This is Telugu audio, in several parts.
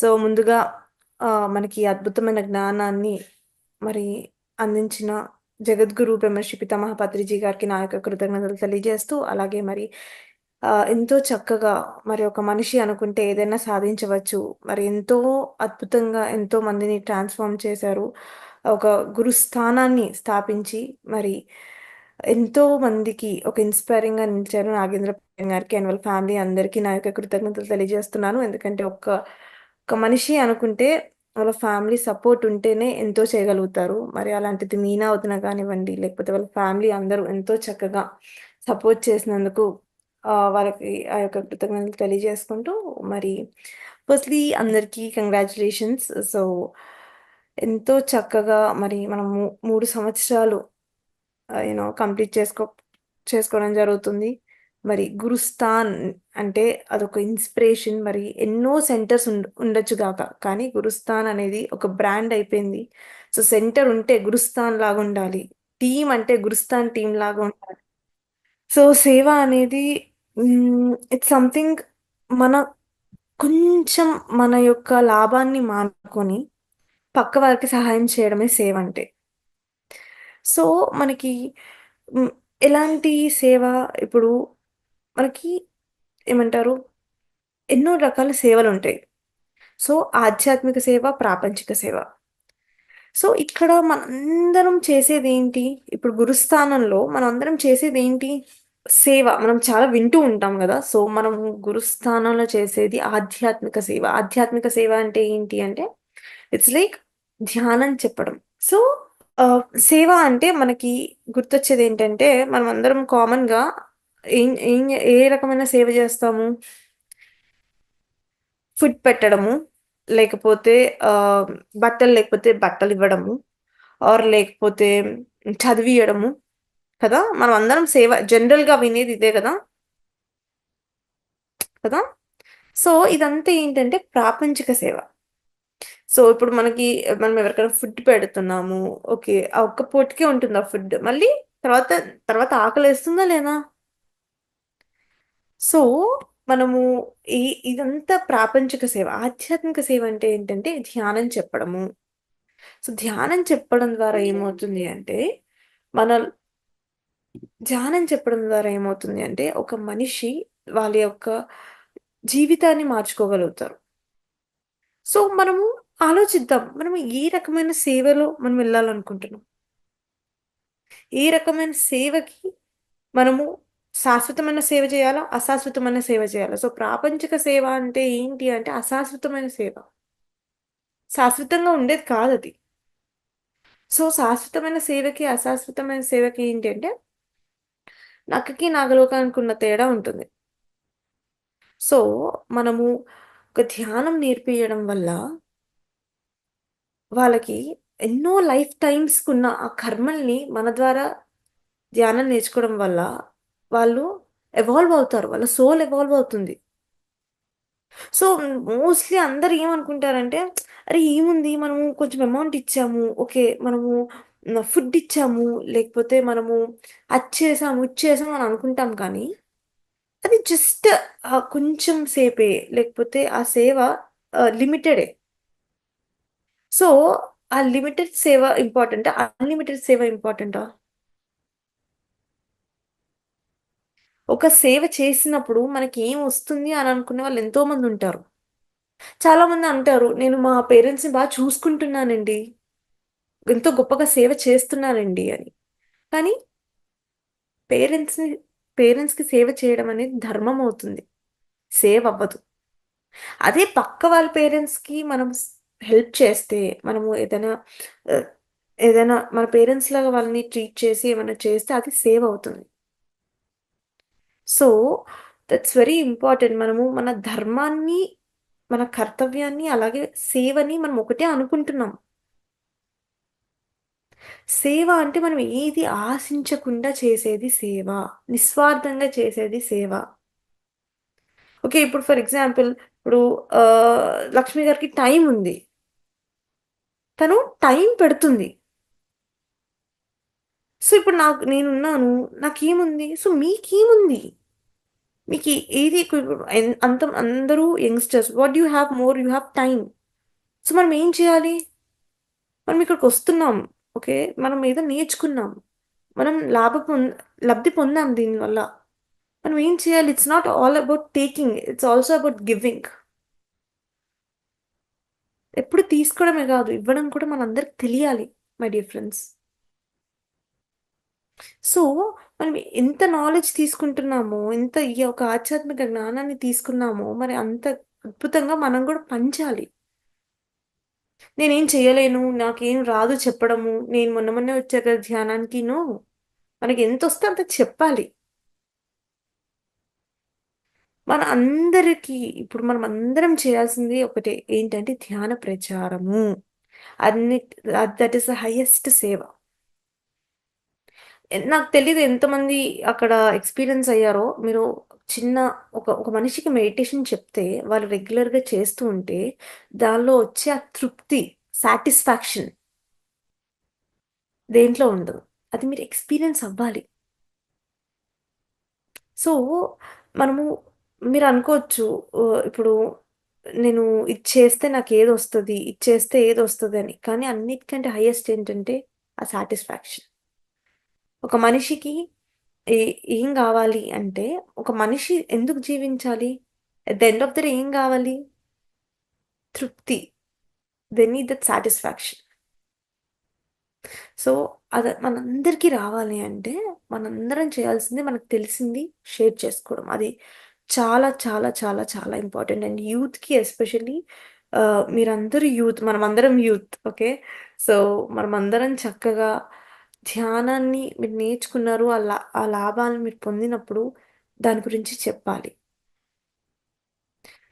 సో, ముందుగా మనకి అద్భుతమైన జ్ఞానాన్ని మరి అందించిన జగద్గురు బ్రహ్మర్షి పితామహ పత్రిజీ గారికి నా యొక్క కృతజ్ఞతలు తెలియజేస్తూ, అలాగే మరి ఎంతో చక్కగా మరి ఒక మనిషి అనుకుంటే ఏదైనా సాధించవచ్చు. మరి ఎంతో అద్భుతంగా ఎంతో మందిని ట్రాన్స్‌ఫార్మ్ చేశారు. ఒక గురుస్థానాన్ని స్థాపించి మరి ఎంతో మందికి ఒక ఇన్‌స్పైరింగ్‌గా నిలిచారు నాగేంద్ర ప్రసాద్ గారికి అండ్ వాళ్ళ ఫ్యామిలీ అందరికీ నా యొక్క కృతజ్ఞతలు తెలియజేస్తున్నాను. ఎందుకంటే ఒక మనిషి అనుకుంటే వాళ్ళ ఫ్యామిలీ సపోర్ట్ ఉంటేనే ఎంతో చేయగలుగుతారు. మరి అలాంటిది మీనా వదిన కానివ్వండి, లేకపోతే వాళ్ళ ఫ్యామిలీ అందరూ ఎంతో చక్కగా సపోర్ట్ చేసినందుకు వాళ్ళకి ఆ యొక్క కృతజ్ఞతలు తెలియజేసుకుంటూ మరి ఫస్ట్‌లీ అందరికీ కంగ్రాచ్యులేషన్స్. సో, ఎంతో చక్కగా మరి మనము 3 సంవత్సరాలు కంప్లీట్ చేసుకోవడం జరుగుతుంది. మరి గురుస్థాన్ అంటే అదొక ఇన్‌స్పిరేషన్. మరి ఎన్నో సెంటర్స్ ఉండొచ్చు గాక. కానీ గురుస్థాన్ అనేది ఒక బ్రాండ్ అయిపోయింది. సో, సెంటర్ ఉంటే గురుస్థాన్ లాగుండాలి. టీమ్ అంటే గురుస్థాన్ టీమ్ లాగా ఉండాలి. సో, సేవ అనేది ఇట్స్ సంథింగ్ మన కొంచెం మన యొక్క లాభాన్ని మానుకొని పక్క వారికి సహాయం చేయడమే సేవంటే. సో, మనకి హ్మ్. ఎలాంటి సేవ ఇప్పుడు మనకి ఏమంటారు? ఎన్నో రకాల సేవలుంటాయి. సో, ఆధ్యాత్మిక సేవ, ప్రాపంచిక సేవ. సో, ఇక్కడ మనందరం చేసేదేంటి? ఇప్పుడు గురుస్థానంలో మనందరం చేసేదేంటి? సేవ. మనం చాలా వింటూ ఉంటాం గదా! సో, మనము గురుస్థానంలో చేసేది ఆధ్యాత్మిక సేవ. ఆధ్యాత్మిక సేవ అంటే ఏంటి అంటే, ఇట్స్ లైక్ ధ్యానం చెప్పడం. సో, సేవ అంటే మనకి గుర్తొచ్చేదేంటంటే, మనమందరం కామన్‌గా ఏం ఏం ఏ రకమైన సేవ జేస్తాము? ఫుడ్ పెట్టడము, లేకపోతే ఆహ్, బట్టలు లేకపోతే బట్టలివ్వడము, లేకపోతే చదివియడము కదా! మనమందరం సేవ జనరల్‌గా వినేది ఇదే గదా! కదా! సో, ఇదంతా ఏంటంటే ప్రాపంచిక సేవ. సో, ఇప్పుడు మనం ఎవరికైనా ఫుడ్ పెడుతున్నాము. ఓకే. ఆ ఒక్క పూటకే ఉంటుంది ఆ ఫుడ్. మళ్ళీ తర్వాత, తర్వాత ఆకలేస్తుందా లేదా? సో, మనము ఈ ఇదంతా ప్రాపంచిక సేవ. ఆధ్యాత్మిక సేవ అంటే ఏంటంటే ధ్యానం చెప్పడము. సో, ధ్యానం చెప్పడం ద్వారా ఏమవుతుంది అంటే, మన ధ్యానం చెప్పడం ద్వారా ఏమవుతుంది అంటే, ఒక మనిషి వాళ్ళ యొక్క జీవితాన్ని మార్చుకోగలుగుతారు. సో, మనము ఆలోచిద్దాం. మనము ఏ రకమైన సేవలో మనం వెళ్ళాలనుకుంటున్నాం? ఏ రకమైన సేవకి మనము శాశ్వతమైన సేవ చేయాలా? అశాశ్వతమైన సేవ చేయాలా? సో, ప్రాపంచిక సేవ అంటే ఏంటి అంటే అశాశ్వతమైన సేవ. శాశ్వతంగా ఉండేది కాదది. సో, శాశ్వతమైన సేవకి, అశాశ్వతమైన సేవకి ఏంటి అంటే నక్కకి, నాగలోకానికి ఉన్న తేడా ఉంటుంది. సో, మనము ఒక ధ్యానం నేర్పియడం వల్ల వాళ్ళకి ఎన్నో లైఫ్ టైమ్స్‌కున్న ఆ కర్మల్ని మన ద్వారా ధ్యానం నేర్చుకోవడం వల్ల వాళ్ళు ఎవాల్వ్ అవుతారు. వాళ్ళ సోల్ ఎవాల్వ్ అవుతుంది. సో, మోస్ట్‌లీ అందరూ ఏమనుకుంటారంటే, అరే! ఏముంది మనము కొంచెం అమౌంట్ ఇచ్చాము. ఓకే. మనము ఫుడ్ ఇచ్చాము. లేకపోతే మనము అది చేసాము, ఇది చేసాము అని అనుకుంటాం కానీ, అది జస్ట్ కొంచెం సేపే. లేకపోతే ఆ సేవ లిమిటెడే. సో, ఆ లిమిటెడ్ సేవ ఇంపార్టెంటా? అన్‌లిమిటెడ్ సేవ ఇంపార్టెంటా? ఒక సేవ చేసినప్పుడు మనకేమొస్తుంది అని అనుకునే వాళ్ళు ఎంతో మందుంటారు. చాలామంది అంటారు, "నేను మా పేరెంట్స్‌ని చూసుకుంటున్నానండి. ఎంతో గొప్పగా సేవ చేస్తున్నానండి" అని. కానీ పేరెంట్స్‌ని పేరెంట్స్‌కి సేవ చేయడం అనేది ధర్మం అవుతుంది. సేవ అవ్వదు. అదే పక్క వాళ్ళ పేరెంట్స్‌కి మనం హెల్ప్ చేస్తే, మనము ఆహ్, ఏదైనా మన పేరెంట్స్ లాగా వాళ్ళని ట్రీట్ చేసి ఏమైనా చేస్తే అది సేవ్ అవుతుంది. So, that's very important. మనము మన ధర్మాన్ని, మన కర్తవ్యాన్ని, అలాగే సేవని మనం ఒకటే అనుకుంటున్నాం. సేవ అంటే మనం ఏది ఆశించకుండా చేసేది సేవ. నిస్వార్థంగా చేసేది సేవ. ఓకే. ఇప్పుడు ఫర్ ఎగ్జాంపుల్ ఇప్పుడు లక్ష్మి గారికి టైమ్ ఉంది. తను టైం పెడుతుంది. సో, ఇప్పుడు నేనున్నాను. నాకేముంది? సో, మీకేముంది? మీకు ఏది అంత అందరూ youngsters what do you have more you have time. So, మనం ఏం చేయాలి? మనం ఇక్కడికొస్తున్నాం. ఓకే. మనం ఏదో నేర్చుకున్నాం. మనం లబ్ధి పొందాం దీనివల్ల. మనం ఏం చేయాలి? It's not all about taking. It's also about giving. ఎప్పుడు తీసుకోవడమే గాదు, ఇవ్వడం కూడా మనందరికి తెలియాలి మై డియర్ ఫ్రెండ్స్. సో, మనం ఎంత నాలెడ్జ్ తీసుకుంటున్నామో, ఎంత ఈ యొక్క ఆధ్యాత్మిక జ్ఞానాన్ని తీసుకున్నామో, మరి అంత అద్భుతంగా మనం గూడా పంచాలి. నేనేం చేయలేను, నాకేం రాదు చెప్పడము, నేను మొన్న మొన్నే వచ్చా కదా ధ్యానానికి. నో. మనకెంతొస్తే అంత చెప్పాలి. మన అందరికీ ఇప్పుడు మనమందరం చేయాల్సింది ఒకటే. ఏంటంటే ధ్యాన ప్రచారము. అన్నిట్ దట్ ఈస్ ద హైయెస్ట్ సేవ. నాకు తెలీదు ఎంతమంది అక్కడ ఎక్స్‌పీరియన్స్ అయ్యారో. మీరు చిన్న ఒక మనిషికి మెడిటేషన్ చెప్తే, వాళ్ళు రెగ్యులర్‌గా చేస్తూ ఉంటే, దానిలో వచ్చే ఆ తృప్తి, సాటిస్ఫాక్షన్ దేంట్లో ఉండదు. అది మీరు ఎక్స్‌పీరియన్స్ అవ్వాలి. సో, మనము మీరనుకోవచ్చు ఇప్పుడు నేను ఇది చేస్తే నాకేదొస్తది? ఇది చేస్తే ఏదొస్తదని. కానీ అన్నిటికంటే హైయెస్ట్ ఏంటంటే ఆ సాటిస్ఫాక్షన్. ఒక మనిషికి ఏ ఏం గావాలి అంటే, ఒక మనిషి ఎందుకు జీవించాలి? At the end of the day ఏం గావాలి? తృప్తి. They need that satisfaction. So, మనందరికీ రావాలి అంటే, మనందరం చేయాల్సింది మనకు తెలిసింది షేర్ చేసుకోవడం. అది చాలా, చాలా, చాలా, చాలా ఇంపార్టెంట్. అండ్ యూత్‌కి ఎస్పెషల్లీ మీరందరూ యూత్, మనమందరం యూత్. ఓకే. సో, మనమందరం చక్కగా ధ్యానాన్ని మీరు నేర్చుకున్నారు. ఆ లాభాలను మీరు పొందినప్పుడు దాని గురించి చెప్పాలి.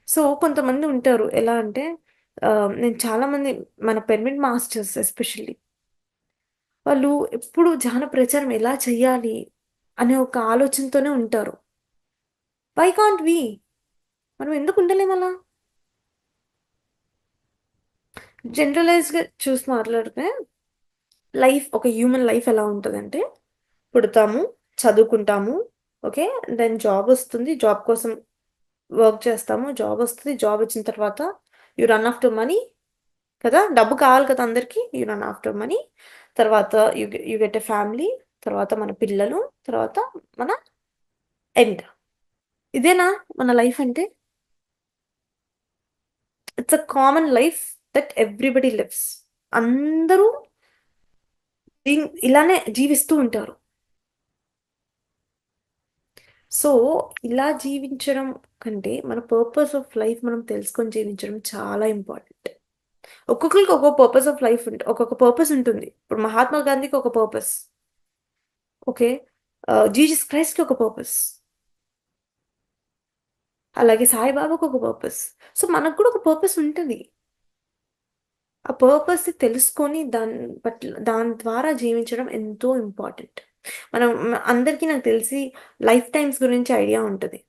సో, కొంతమంది ఉంటారు. ఎలా అంటే నేను చాలామంది మన పిరమిడ్ మాస్టర్స్ ఎస్పెషల్లీ వాళ్ళు ఎప్పుడు ధ్యాన ప్రచారం ఎలా చెయ్యాలి అనే ఒక ఆలోచనతోనే ఉంటారు. Why can't we? మనం ఎందుకు ఉండలేం అలా? జనరలైజ్‌గా చూసి మాట్లాడితే ఒక హ్యూమన్ లైఫ్ ఎలా ఉంటదంటే, పుడతాము, చదువుకుంటాము. ఓకే. దెన్ జాబొస్తుంది. జాబ్ కోసం వర్క్ చేస్తాము. జాబొస్తది. జాబొచ్చిన తర్వాత యూ రన్ ఆఫ్టర్ మనీ కదా! డబ్బు కావాలి కదా అందరికి. You run after money. తర్వాత యూ గెట్ ఎ ఫ్యామిలీ. తర్వాత మన పిల్లలు. తర్వాత మన ఎండ్. ఇదేనా మన లైఫ్ అంటే? It's a common life that everybody lives. అందరూ ఇలానే జీవిస్తూ ఉంటారు. సో, ఇలా జీవించడం కంటే మన పర్పస్ ఆఫ్ లైఫ్ మనం తెలుసుకొని జీవించడం చాలా ఇంపార్టెంట్. ఒక్కొక్కళ్ళకి ఒక్కొక్క పర్పస్ ఆఫ్ లైఫ్ ఒక్కొక్క పర్పస్ ఉంటుంది. ఇప్పుడు మహాత్మా గాంధీకి ఒక పర్పస్. ఓకే. జీసస్ క్రైస్ట్‌కి ఒక పర్పస్. అలాగే సాయిబాబాకి ఒక పర్పస్. సో, మనకు కూడా ఒక పర్పస్ ఉంటది. ఆ పర్పస్‌ని తెలుసుకొని దాని ద్వారా జీవించడం ఎంతో ఇంపార్టెంట్. అందరికీ నాకు తెలిసి లైఫ్ టైమ్స్ గురించి ఐడియా ఉంటది.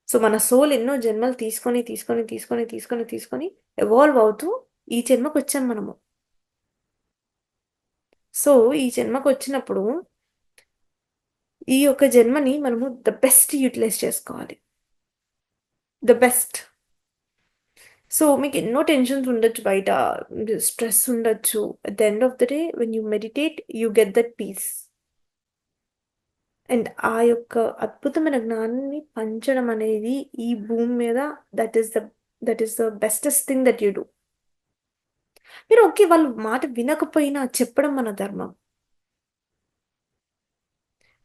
సో, మన సోల్ ఎన్నో జన్మలు తీసుకొని ఎవాల్వ్ అవుతూ ఈ జన్మకొచ్చాం మనము. సో, ఈ జన్మకొచ్చినప్పుడు ఈ యొక్క జన్మని మనము బెస్ట్ యుటిలైజ్ చేసుకోవాలి. బెస్ట్. సో, మీకెన్నో టెన్షన్స్ ఉండొచ్చు బయట. స్ట్రెస్ ఉండొచ్చు. At the end of the day when you meditate you get that peace. And ఆ యొక్క అద్భుతమైన జ్ఞానాన్ని పంచడం అనేది ఈ భూమి మీద that is the bestest thing that you do. మీరు ఓకే. వాళ్ళు మాట వినకపోయినా చెప్పడం మన ధర్మం.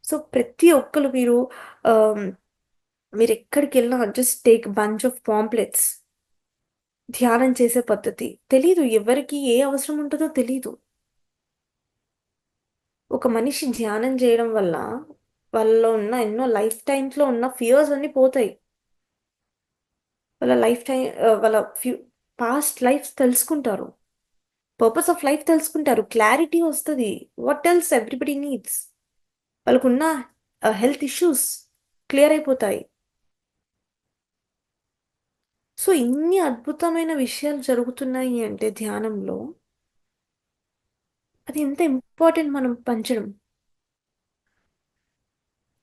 సో, ప్రతి ఒక్కళ్ళు ఆహ్, మీరెక్కడికెళ్ళినా just take bunch of pamphlets. ధ్యానం చేసే పద్ధతి. తెలీదు ఎవరికి ఏ అవసరం ఉంటదో తెలీదు. ఒక మనిషి ధ్యానం జేయడం వల్ల వాళ్ళలో ఉన్న ఎన్నో లైఫ్ టైమ్స్‌లో ఉన్న ఫియర్స్ అన్నీ పోతాయి. వాళ్ళ పాస్ట్ లైఫ్స్ తెలుసుకుంటారు. పర్పస్ ఆఫ్ లైఫ్ తెలుసుకుంటారు. క్లారిటీ వస్తది. What else everybody needs. వాళ్ళకున్న హెల్త్ ఇష్యూస్ క్లియర్ అయిపోతాయి. సో, ఇన్ని అద్భుతమైన విషయాలు జరుగుతున్నాయి అంటే ధ్యానంలో, అది ఎంత ఇంపార్టెంట్ మనం పంచడం.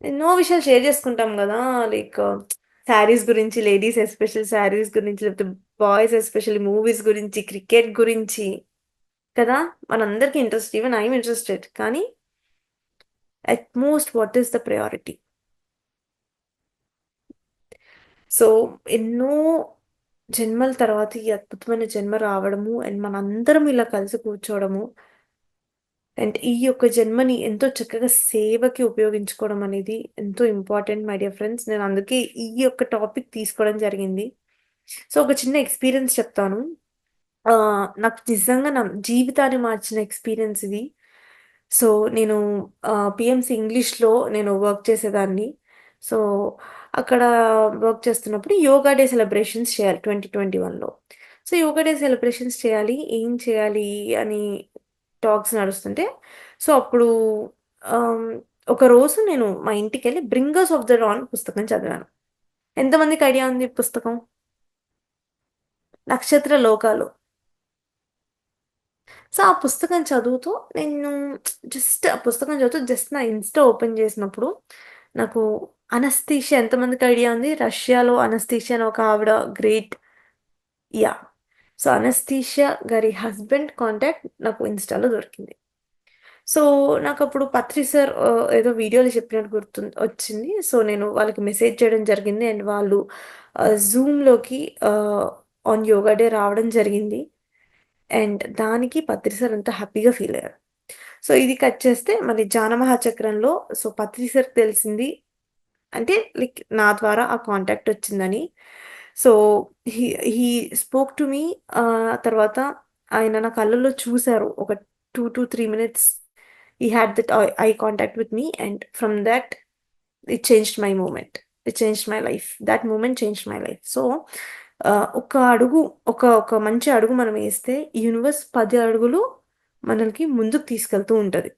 ఎన్నో విషయాలు షేర్ చేసుకుంటాం గదా! లైక్ శారీస్ గురించి, లేడీస్ ఎస్పెషల్లీ శారీస్ గురించి, లేకపోతే బాయ్స్ ఎస్పెషల్లీ మూవీస్ గురించి, క్రికెట్ గురించి కదా! మనందరికీ interest. Even I am interested. కానీ at most what is the priority? So, ఎన్నో జన్మల తర్వాత ఈ అద్భుతమైన జన్మ రావడము అండ్ మనందరం ఇలా కలిసి కూర్చోవడము అండ్ ఈ యొక్క జన్మని ఎంతో చక్కగా సేవకి ఉపయోగించుకోవడం అనేది ఎంతో ఇంపార్టెంట్ మై డియర్ ఫ్రెండ్స్. నేను అందుకే ఈ యొక్క టాపిక్ తీసుకోవడం జరిగింది. సో, ఒక చిన్న ఎక్స్‌పీరియన్స్ చెప్తాను. నాకు నిజంగా నా జీవితాన్ని మార్చిన ఎక్స్‌పీరియన్స్ ఇది. సో, నేను పీఎంసీ ఇంగ్లీష్‌లో నేను వర్క్ చేసేదాన్ని. సో, అక్కడ వర్క్ చేస్తున్నప్పుడు యోగా డే సెలబ్రేషన్స్ చేయాలి 2021లో. సో, యోగా డే సెలబ్రేషన్స్ చేయాలి. ఏం చేయాలి అని టాక్స్ నడుస్తుంటే, సో, అప్పుడు ఆహ్, ఒకరోజు నేను మా ఇంటికెళ్ళి 'బ్రింగర్స్ ఆఫ్ ద డాన్' పుస్తకం చదివాను. ఎంతమందికి ఐడియా ఉంది ఈ పుస్తకం? 'నక్షత్ర లోకాలు.' సో, ఆ పుస్తకం చదువుతూ నేను జస్ట్ ఆ పుస్తకం చదువుతూ జస్ట్ నా ఇన్‌స్టా ఓపెన్ చేసినప్పుడు నాకు అనస్థీషియా ఎంతమందికి ఐడియా ఉంది? రష్యాలో అనస్థీషియా అని ఒక ఆవిడ గ్రేట్ యాహ్! సో, అనస్థీషియా గారి హస్బెండ్ కాంటాక్ట్ నాకు ఇన్‌స్టాలో దొరికింది. సో, నాకప్పుడు పత్రి సార్ ఏదో వీడియోలో చెప్పినట్టు వచ్చింది. సో, నేను వాళ్ళకి మెసేజ్ చేయడం జరిగింది. అండ్ వాళ్ళు జూమ్‌లోకి ఆన్ యోగా డే రావడం జరిగింది. అండ్ దానికి పత్రి సార్ ఎంతో హ్యాపీగా ఫీల్ అయ్యారు. సో, ఇది కట్ చేస్తే మళ్ళీ 'జానమహా చక్రంలో' సో, పత్రి సార్‌కి తెలిసింది. అంటే లైక్ నా ద్వారా ఆ కాంటాక్ట్ వచ్చిందని. So, he he spoke to me. తర్వాత ఆయన నా కళ్ళల్లో చూసారు. ఒక 2-3 minutes he had that eye contact with me and from that it changed my moment. It changed my life. That moment changed my life. So, ఒక అడుగు ఒక మంచి అడుగు మనం ఏస్తే యూనివర్స్ 10 అడుగులు మనల్ని ముందుకు తీసుకెళ్తూ ఉంటది.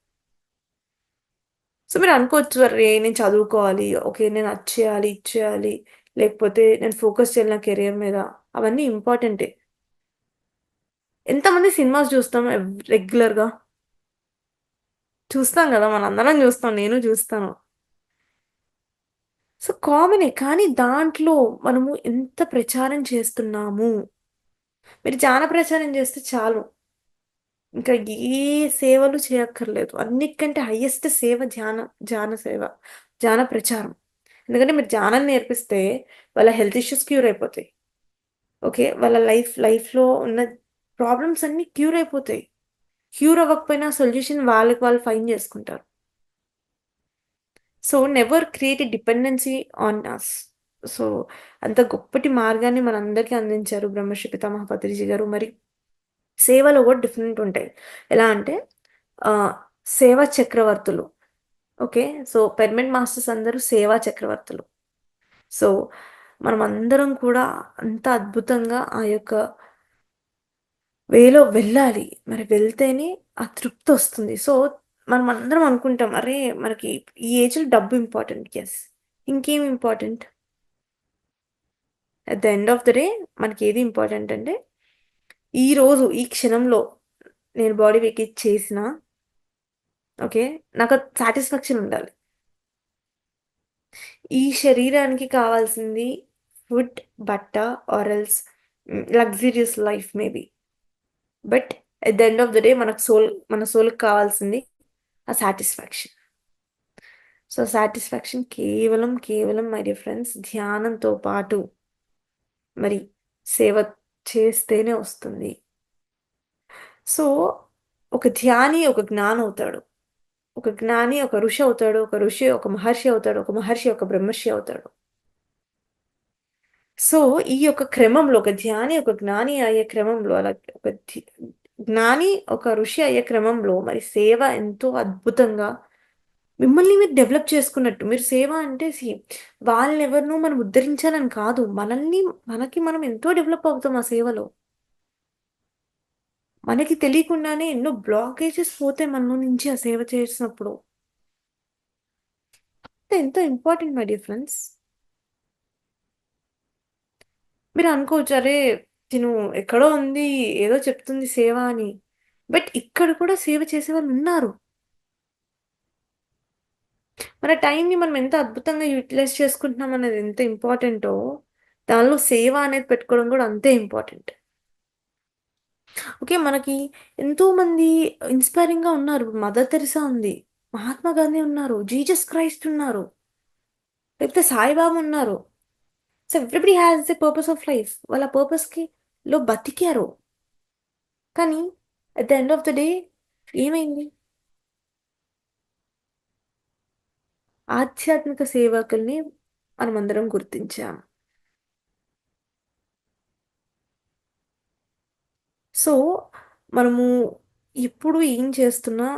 సో, మీరనుకోవచ్చు అర్రే! నేను చదువుకోవాలి. ఓకే. నేను అది చేయాలి, ఇది చేయాలి. లేకపోతే నేను ఫోకస్ చేయాలి నా కెరియర్ మీద. అవన్నీ ఇంపార్టెంటే. ఎంతమంది సినిమాస్ చూస్తాం రెగ్యులర్‌గా. చూస్తాం గదా! మనందరం చూస్తాం. నేను చూస్తాను. సో, కామనే. కానీ దాంట్లో మనము ఎంత ప్రచారం చేస్తున్నాము. మీరు జాన ప్రచారం చేస్తే చాలు. ఇంకా ఏ సేవలు చేయక్కర్లేదు. అన్నిటికంటే హైయెస్ట్ సేవ జాన సేవ. జాన ప్రచారం. ఎందుకంటే మీరు జానం నేర్పిస్తే వాళ్ళ హెల్త్ ఇష్యూస్ క్యూర్ అయిపోతాయి. ఓకే. వాళ్ళ లైఫ్‌లో ఉన్న ప్రాబ్లమ్స్ అన్నీ క్యూర్ అయిపోతాయి. క్యూర్ అవ్వకపోయినా సొల్యూషన్ వాళ్ళకి వాళ్ళు ఫైండ్ చేసుకుంటారు. So, never create a dependency on us. So, అంత గొప్పటి మార్గాన్ని మనందరికీ అందించారు బ్రహ్మర్షి పితామహ పత్రిజీ గారు. మరి సేవలో కూడా డిఫరెంట్ ఉంటాయి. ఎలా అంటే ఆహ్, సేవా చక్రవర్తులు. ఓకే. సో, పెర్మనెంట్ మాస్టర్స్ అందరూ సేవా చక్రవర్తులు. సో, మనమందరం కూడా అంత అద్భుతంగా ఆ యొక్క వేలో వెళ్ళాలి. మరి వెళ్తేనే ఆ తృప్తొస్తుంది. సో, మనమందరం అనుకుంటాం, అరే! మనకి ఈ ఏజ్‌లో డబ్బు ఇంపార్టెంట్. యెస్. ఇంకేం important? At the end of the day మనకేది ఇంపార్టెంట్ అంటే, ఈరోజు ఈ క్షణంలో నేను బాడీ వెయిట్ చేసినా ఓకే. నాకది సాటిస్ఫాక్షన్ ఉండాలి. ఈ శరీరానికి కావాల్సింది ఫుడ్, బట్ట or else luxurious life maybe. But at the end of the day మన సోల్‌కి కావాల్సింది ఆ సాటిస్ఫాక్షన్. సో, సాటిస్ఫాక్షన్ కేవలం మై డియర్ ఫ్రెండ్స్ ధ్యానంతో పాటు మరి సేవ చేస్తేనే వస్తుంది. సో, ఒక ధ్యాని ఒక జ్ఞానవుతాడు. ఒక జ్ఞాని ఒక ఋషి అవుతాడు. ఒక ఋషి ఒక మహర్షి అవుతాడు. ఒక మహర్షి ఒక బ్రహ్మర్షి అవుతాడు. సో, ఈ యొక్క క్రమంలో ఒక ధ్యాని, ఒక జ్ఞాని అయ్యే క్రమంలో అలా ఒక జ్ఞాని, ఒక ఋషి అయ్యే క్రమంలో మరి సేవ ఎంతో అద్భుతంగా మిమ్మల్ని మీరు డెవలప్ చేసుకున్నట్టు. మీరు సేవ అంటే వాళ్ళెవరినో మనం ఉద్ధరించాలని కాదు. మనకి మనం ఎంతో డెవలప్ అవుతాం ఆ సేవలో. మనకి తెలియకుండానే ఎన్నో బ్లాకేజెస్ పోతాయి మనలో నుంచి ఆ సేవ చేసినప్పుడు. ఎంతో ఇంపార్టెంట్ మై డియర్ ఫ్రెండ్స్. మీరనుకోవచ్చు, అరే! తిను ఎక్కడో ఉంది, ఏదో చెప్తుంది సేవ అని. బట్ ఇక్కడ కూడా సేవ చేసేవాళ్ళున్నారు. మన టైంని మనం ఎంత అద్భుతంగా యుటిలైజ్ చేసుకుంటున్నాం అనేది ఎంత ఇంపార్టెంటో, దానిలో సేవ అనేది పెట్టుకోవడం కూడా అంతే ఇంపార్టెంట్. ఓకే. మనకి ఎంతోమంది ఇన్‌స్పైరింగ్‌గా ఉన్నారు. మదర్ తెరిసా ఉంది. మహాత్మా గాంధీ ఉన్నారు. జీసస్ క్రైస్ట్ ఉన్నారు. లేకపోతే సాయిబాబా ఉన్నారు. So, everybody has a purpose of life. వాళ్ళ పర్పస్‌కి బతికారు. కానీ at the end of the day ఏమైంది? ఆధ్యాత్మిక సేవకుల్ని మనమందరం గుర్తించాం. సో, మనము ఎప్పుడు ఏం చేస్తున్నా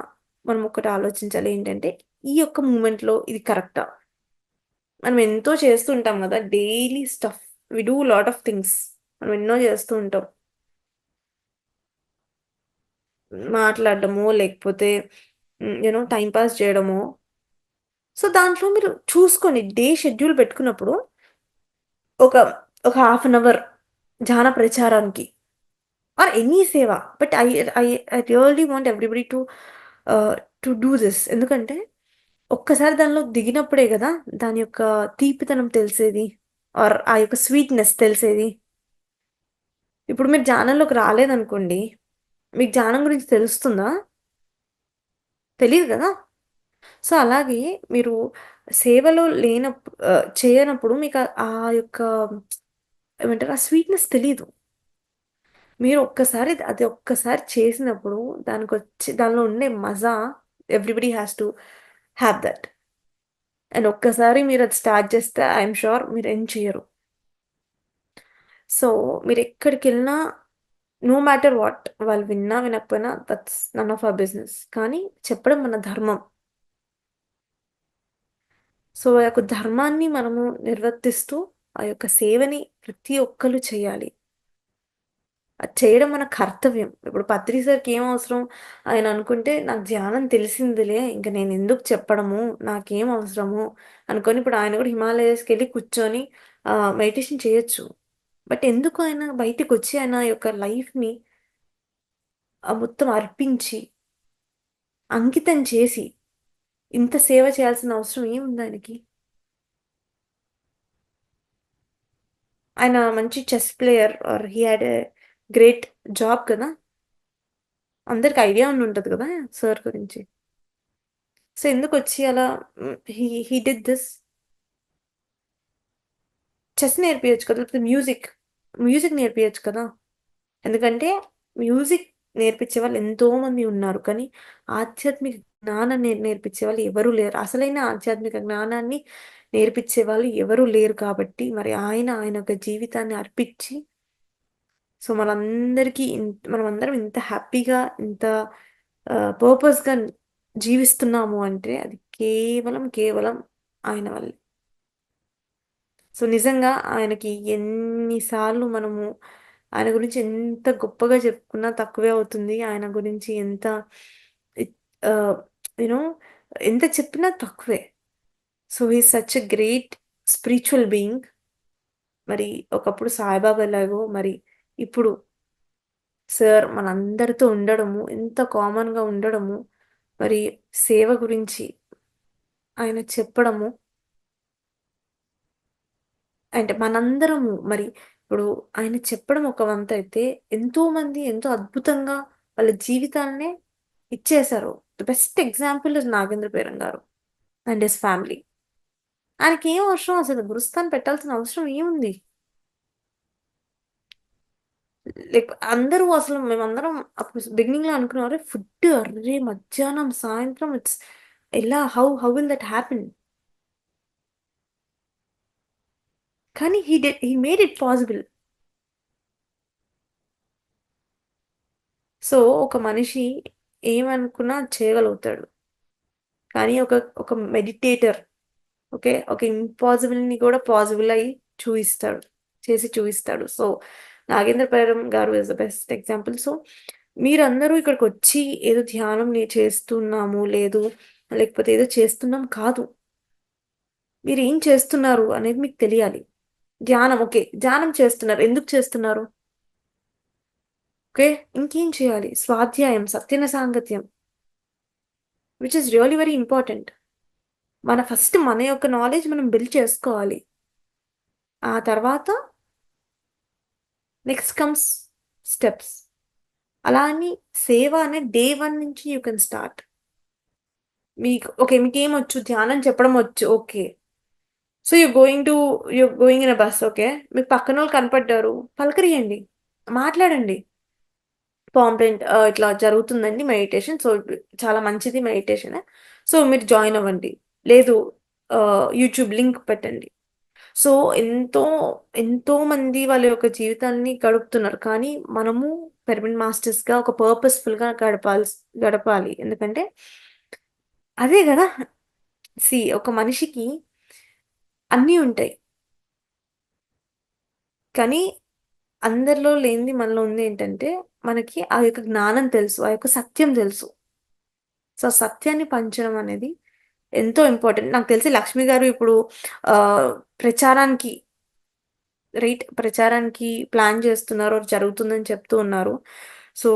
మనం ఒకటి ఆలోచించాలి ఏంటంటే, ఈ యొక్క మూమెంట్‌లో ఇది కరెక్టా? మనం ఎంతో చేస్తూ ఉంటాం గదా! Daily stuff. We do lot of things. మనం ఎన్నో చేస్తూ ఉంటాం. మాట్లాడడమో, లేకపోతే టైమ్ పాస్ చేయడమో. సో, దాంట్లో మీరు చూసుకోండి. డే షెడ్యూల్ పెట్టుకున్నప్పుడు ఒక, ఒక హాఫ్ అన్ అవర్ ధ్యాన ప్రచారానికి ఆర్ ఎనీ సేవ. But I I really want everybody to do this. ఎందుకంటే ఒక్కసారి దానిలో దిగినప్పుడే గదా! దాని యొక్క తీపితనం తెలిసేది. ఆర్ ఆ యొక్క స్వీట్‌నెస్ తెలిసేది. ఇప్పుడు మీరు ధ్యానంలోకి రాలేదనుకోండి, మీకు ధ్యానం గురించి తెలుస్తుందా? తెలీదు గదా! సో, అలాగే మీరు సేవలో చేయనప్పుడు మీకు ఆ యొక్క ఏమంటారు? ఆ స్వీట్‌నెస్ తెలీదు. మీరు అది ఒక్కసారి చేసినప్పుడు దానిలో ఉండే మజా everybody has to have that. And ఒక్కసారి మీరది స్టార్ట్ చేస్తే ఐ యామ్ ష్యూర్ మీరు ఎండ్ చేయరు. సో, మీరెక్కడికెళ్ళినా నో మ్యాటర్ వాట్ వాళ్ళు విన్నా, వినకపోయినా that's none of our business. కానీ చెప్పడం మన ధర్మం. సో, ఆ యొక్క ధర్మాన్ని మనము నిర్వర్తిస్తూ, ఆ యొక్క సేవని ప్రతి ఒక్కళ్ళు చేయాలి. అది చేయడం మన కర్తవ్యం. ఇప్పుడు పత్రి సార్‌కి ఏం అవసరం? ఆయన అనుకుంటే నాకు ధ్యానం తెలిసిందిలే ఇంక నేనెందుకు చెప్పడము? నాకేం అవసరము? అనుకోని ఇప్పుడు ఆయన కూడా హిమాలయాస్‌కెళ్ళి కూర్చొని మెడిటేషన్ చేయొచ్చు. బట్ ఎందుకు ఆయన బయటికొచ్చి ఆయన యొక్క లైఫ్‌ని మొత్తం అర్పించి, అంకితం చేసి, ఇంత సేవ చేయాల్సిన అవసరం ఏముంది ఆయనకి? ఆయన మంచి chess player or he had a great job కదా! అందరికి ఐడియా ఉండుంటది కదా! సార్ గురించి. సో, ఎందుకొచ్చి అలా హి డిడ్ థిస్. చెస్ నేర్పియొచ్చు కదా! లేకపోతే మ్యూజిక్ నేర్పియొచ్చు కదా! ఎందుకంటే మ్యూజిక్ నేర్పించే వాళ్ళు ఎంతోమంది ఉన్నారు. కానీ ఆధ్యాత్మిక జ్ఞానం నేర్పించే వాళ్ళు ఎవరు లేరు. అసలైన ఆధ్యాత్మిక జ్ఞానాన్ని నేర్పించే వాళ్ళు ఎవరు లేరు కాబట్టి మరి ఆయన యొక్క జీవితాన్ని అర్పించి సో, మనమందరం ఇంత హ్యాపీగా ఇంత పర్పస్‌గా జీవిస్తున్నాము అంటే అది కేవలం ఆయన వల్లే. సో, నిజంగా ఆయనకి ఎన్ని సార్లు మనము ఆయన గురించి ఎంత గొప్పగా చెప్పుకున్నా తక్కువే అవుతుంది. ఆయన గురించి ఎంత ఇట్ ఆహ్, యూ నో ఎంత చెప్పినా తక్కువే. So, he is such a great spiritual being. మరి ఒకప్పుడు సాయిబాబా ఎలాగో మరి ఇప్పుడు సార్ మనందరితో ఉండడము, ఎంత కామన్‌గా ఉండడము, మరి సేవ గురించి ఆయన చెప్పడము అంటే మనందరము మరి ఇప్పుడు ఆయన చెప్పడం ఒక వంతయితే, ఎంతోమంది ఎంతో అద్భుతంగా వాళ్ళ జీవితాలనే ఇచ్చేశారు. The best example is Nagendra Peram garu and his family. ఆయనకేం అవసరం అసలు గురుస్థానం పెట్టాల్సిన అవసరం ఏముంది? అందరూ అసలు మేమందరం అప్పుడు బిగినింగ్‌లో అనుకున్నాం. అరే! అర్రే! మధ్యాహ్నం, సాయంత్రం ఎలా హౌ విల్ థట్ హ్యాపెన్? కానీ he made it possible. So, ఒక మనిషి ఏమనుకున్నా చేయగలుగుతాడు. కానీ ఒక మెడిటేటర్ ఓకే. ఒక ఇంపాసిబుల్‌ని కూడా పాసిబుల్ అయ్యి చూయిస్తాడు. చేసి చూయిస్తాడు. సో, నాగేంద్ర ప్రధాన్ గారు is the best example. So, మీరందరూ ఇక్కడికొచ్చి ఏదో ధ్యానం చేస్తున్నాము, లేకపోతే ఏదో చేస్తున్నాం కాదు. మీరేం చేస్తున్నారు అనేది మీకు తెలియాలి. ధ్యానం ఓకే. ధ్యానం చేస్తున్నారు. ఎందుకు చేస్తున్నారు? ఓకే. ఇంకేం చేయాలి? స్వాధ్యాయం, సత్యన సాంగత్యం which is really very important. First మన యొక్క నాలెడ్జ్ మనం బిల్డ్ చేసుకోవాలి. ఆ తర్వాత నెక్స్ట్ కమ్స్ స్టెప్స్. అలా అని సేవ అనే డే 1 నుంచి యూ కెన్ స్టార్ట్. ఓకే. మీకేమొచ్చు? ధ్యానం చెప్పడం వచ్చు. Okay. So, you going in a bus. Okay. మీకు పక్కనోళ్ళు కనపడ్డారు. పలకరియండి. మాట్లాడండి. ఇట్లా జరుగుతుందండి మెడిటేషన్. సో, చాలా మంచిది మెడిటేషన్. సో, మీరు జాయిన్ అవ్వండి. లేదు యూట్యూబ్ లింక్ పెట్టండి. సో, ఎంతో, ఎంతో మంది వాళ్ళ యొక్క జీవితాన్ని గడుపుతున్నారు. కానీ మనము పిరమిడ్ మాస్టర్స్‌గా ఒక పర్పస్‌ఫుల్‌గా గడపాలి. ఎందుకంటే అదే గదా! ఒక మనిషికి అన్నీ ఉంటాయి. కానీ అందరిలో లేనిది మనలో ఉందేంటంటే, మనకి ఆ యొక్క జ్ఞానం తెలుసు. ఆ యొక్క సత్యం తెలుసు. సో, సత్యాన్ని పంచడం అనేది ఎంతో ఇంపార్టెంట్. నాకు తెలిసి లక్ష్మి గారు ఇప్పుడు ఆహ్, ప్రచారానికి ప్రచారానికి ప్లాన్ చేస్తున్నారు. జరుగుతుందని చెప్తూ ఉన్నారు. సో,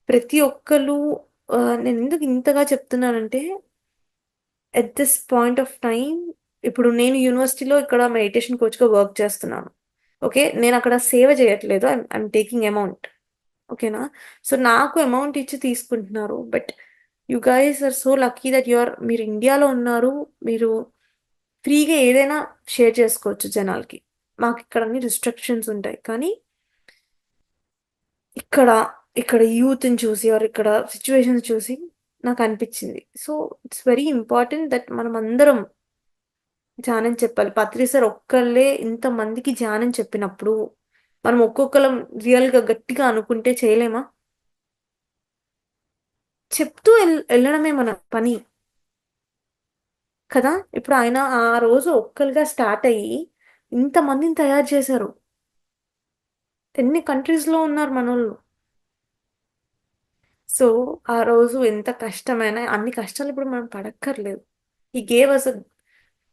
ప్రతి ఒక్కళ్ళు నేనెందుకు ఇంతగా చెప్తున్నానంటే, at this point of time ఇప్పుడు నేను యూనివర్సిటీలో ఇక్కడ మెడిటేషన్ కోచ్‌గా వర్క్ చేస్తున్నాను. ఓకే. నేనక్కడ సేవ చేయట్లేదు. I'm taking amount. ఓకేనా? సో, నాకు అమౌంట్ ఇచ్చి తీసుకుంటున్నారు. But you guys are so lucky that మీరు ఇండియాలో ఉన్నారు. మీరు ఫ్రీగా ఏదైనా షేర్ చేసుకోవచ్చు జనాలకి. మాకిక్కడ అన్ని రిస్ట్రిక్షన్స్ ఉంటాయి. కానీ ఇక్కడ, ఇక్కడ యూత్‌ని చూసి ఇక్కడ సిట్యుయేషన్స్ చూసి నాకనిపిచ్చింది. So, it's very important that మనమందరం ధ్యానం చెప్పాలి. పత్రి సార్ ఒక్కళ్ళే ఇంతమందికి ధ్యానం చెప్పినప్పుడు, మనం ఒక్కొక్కలం రియల్‌గా గట్టిగా అనుకుంటే చేయలేమా? చెప్తూ ఎళ్ళడమే మన పని కదా! ఇప్పుడు ఆయన ఆ రోజు ఒక్కళ్ళుగా స్టార్ట్ అయ్యి, ఇంతమందిని తయారు చేశారు. ఎన్ని కంట్రీస్‌లో ఉన్నారు మనోళ్ళు. సో, ఆ రోజు ఎంత కష్టమైనా అన్ని కష్టాలు ఇప్పుడు మనం పడక్కర్లేదు. He gave us a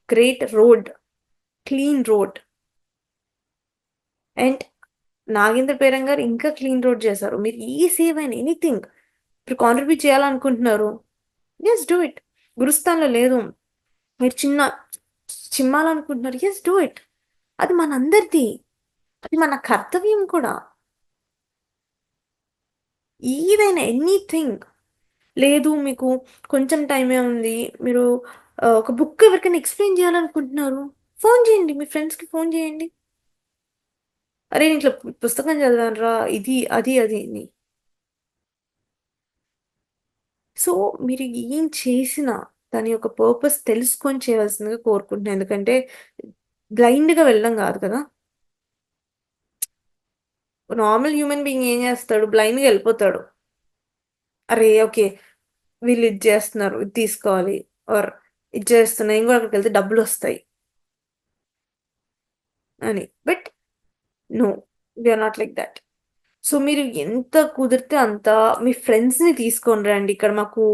great road, clean road. And Nagendra Peram garu ఇంకా క్లీన్ రోడ్ చేశారు. మీరు ఏ సేవ్ అయిన ఎనీథింగ్ ఇప్పుడు కాంట్రిబ్యూట్ చేయాలనుకుంటున్నారు. Yes do it. గురుస్థాన్‌లో లేదు. మీరు చిమ్మాలనుకుంటున్నారు. Yes do it. అది మనందరిది. అది మన కర్తవ్యం కూడా. ఏదైనా ఎనీథింగ్. లేదు మీకు కొంచెం టైమే ఉంది. మీరు ఒక బుక్ ఎవరికైనా ఎక్స్‌ప్లెయిన్ చేయాలనుకుంటున్నారు. ఫోను చేయండి. మీ ఫ్రెండ్స్‌కి ఫోను చేయండి. అరే! నేను ఇట్లా పుస్తకం చదివానురా. ఇది, అది అని. సో, మీరు ఏం చేసినా దాని యొక్క పర్పస్ తెలుసుకొని చేయవలసిందిగా కోరుకుంటున్నా. ఎందుకంటే బ్లైండ్‌గా వెళ్ళడం గాదు కదా! నార్మల్ హ్యూమన్ బీయింగ్ ఏం చేస్తాడు? బ్లైండ్‌గా ఎళ్ళిపోతాడు. అరే! ఓకే. వీళ్ళు ఇది జేస్తున్నారు. ఇది తీసుకోవాలి. ఆర్ ఇది చేస్తున్నా. నేను గూడా అక్కడికెళ్తే డబ్బులొస్తాయి అని. But no. We are not like that. So, మీరు ఎంత కుదిరితే అంత మీ ఫ్రెండ్స్‌ని తీసుకొని రండి. ఇక్కడ మాకు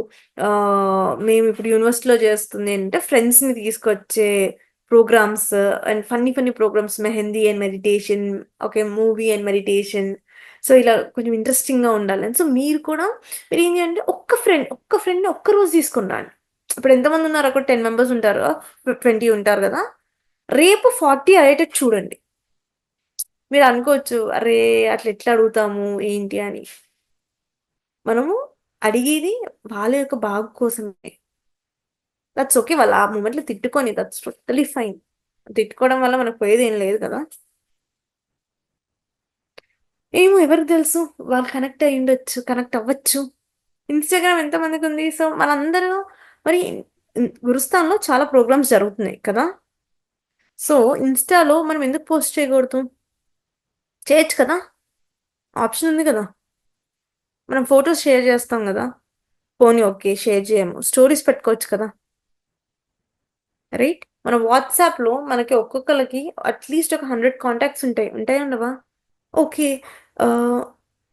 మేమిప్పుడు యూనివర్సిటీలో చేస్తుందేంటంటే ఫ్రెండ్స్‌ని తీసుకొచ్చే programs and funny programs mehndi and meditation, okay. Movie and meditation. So, ఇలా కొంచెం ఇంట్రెస్టింగ్‌గా ఉండాలని. సో, మీరు కూడా మీరేం చేయండి ఒక్క ఫ్రెండ్‌ని ఒక్కరోజు తీసుకొని రండి. ఇప్పుడు ఎంతమందున్నారు అక్కడ 10 మెంబర్స్ ఉంటారు. 20 ఉంటారు గదా! రేపు 40 అయ్యేటట్టు చూడండి. మీరనుకోవచ్చు, అరే! అట్లెట్లా అడుగుతాము ఏంటి అని. మనము అడిగేది వాళ్ళ యొక్క బాగు కోసమే. That's okay. వాళ్ళు ఆ మొమెంట్‌లో తిట్టుకొని దట్స్ టోటల్లీ ఫైన్. తిట్టుకోవడం వల్ల మనకు పోయేదేం లేదు కదా! ఏమో ఎవరికి తెలుసు? వాళ్ళు కనెక్ట్ అయ్యుండొచ్చు. కనెక్ట్ అవ్వచ్చు. ఇన్‌స్టాగ్రామ్ ఎంతమందికుంది? సో, మనందరూ మరి గురుస్థాన్‌లో చాలా ప్రోగ్రామ్స్ జరుగుతున్నాయి కదా! సో, ఇన్‌స్టాలో మనం ఎందుకు పోస్ట్ చేయకూడదు? చేయొచ్చు కదా! ఆప్షన్ ఉంది కదా! మనం ఫోటోస్ షేర్ చేస్తాం గదా! పోనీ ఓకే. షేర్ చేయము. స్టోరీస్ పెట్టుకోవచ్చు కదా! రైట్? మన వాట్సాప్‌లో మనకి ఒక్కొక్కళ్ళకి అట్‌లీస్ట్ ఒక 100 కాంటాక్ట్స్ ఉంటాయి. ఉంటాయా? ఉండవా? ఓకే. ఆహ్,